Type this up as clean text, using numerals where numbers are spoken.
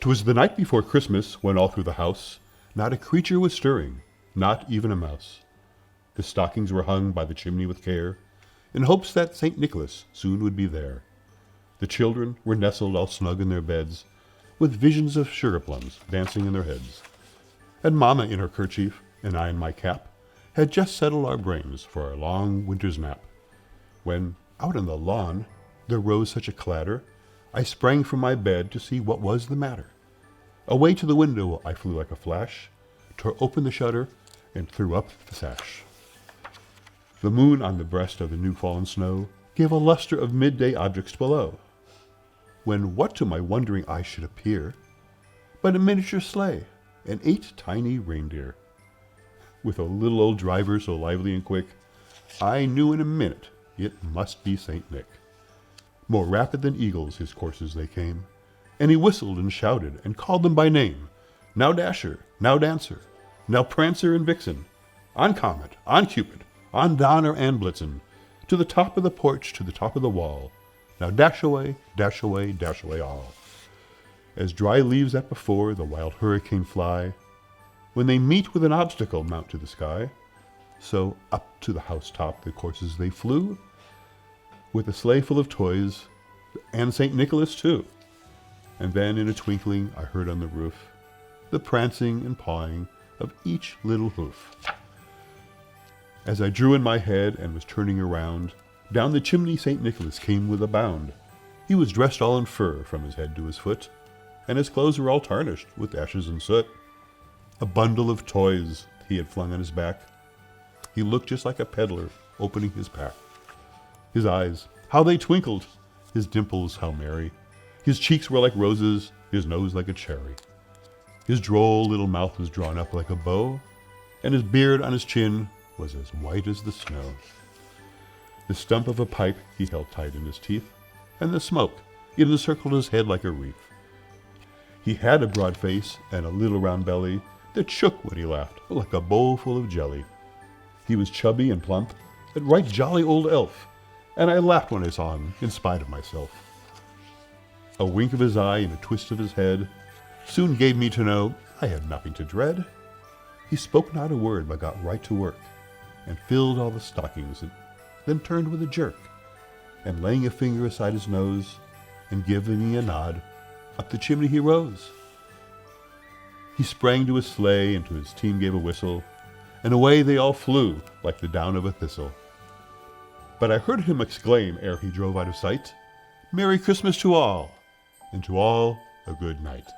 'Twas the night before Christmas, when all through the house not a creature was stirring, not even a mouse. The stockings were hung by the chimney with care, in hopes that St. Nicholas soon would be there. The children were nestled all snug in their beds, with visions of sugar plums dancing in their heads. And Mamma in her kerchief, and I in my cap, had just settled our brains for our long winter's nap, when, out on the lawn, there rose such a clatter, I sprang from my bed to see what was the matter. Away to the window I flew like a flash, tore open the shutter, and threw up the sash. The moon on the breast of the new-fallen snow gave a luster of midday objects below, when what to my wondering eye should appear but a miniature sleigh and 8 tiny reindeer. With a little old driver so lively and quick, I knew in a minute it must be St. Nick. More rapid than eagles his courses they came, and he whistled and shouted and called them by name. Now Dasher, now Dancer, now Prancer and Vixen, on Comet, on Cupid, on Donner and Blitzen, to the top of the porch, to the top of the wall. Now dash away, dash away, dash away all. As dry leaves that before the wild hurricane fly, when they meet with an obstacle mount to the sky, so up to the housetop the courses they flew, with a sleigh full of toys, and St. Nicholas too. And then in a twinkling I heard on the roof the prancing and pawing of each little hoof. As I drew in my head and was turning around, down the chimney St. Nicholas came with a bound. He was dressed all in fur from his head to his foot, and his clothes were all tarnished with ashes and soot. A bundle of toys he had flung on his back. He looked just like a peddler opening his pack. His eyes, how they twinkled! His dimples, how merry! His cheeks were like roses, his nose like a cherry. His droll little mouth was drawn up like a bow, and his beard on his chin was as white as the snow. The stump of a pipe he held tight in his teeth, and the smoke, it encircled his head like a wreath. He had a broad face and a little round belly that shook when he laughed like a bowl full of jelly. He was chubby and plump, a right jolly old elf, and I laughed when I saw him in spite of myself. A wink of his eye and a twist of his head soon gave me to know I had nothing to dread. He spoke not a word, but got right to work, and filled all the stockings, and then turned with a jerk, and laying a finger aside his nose, and giving me a nod, up the chimney he rose. He sprang to his sleigh, and to his team gave a whistle, and away they all flew like the down of a thistle. But I heard him exclaim ere he drove out of sight, "Merry Christmas to all, and to all a good night."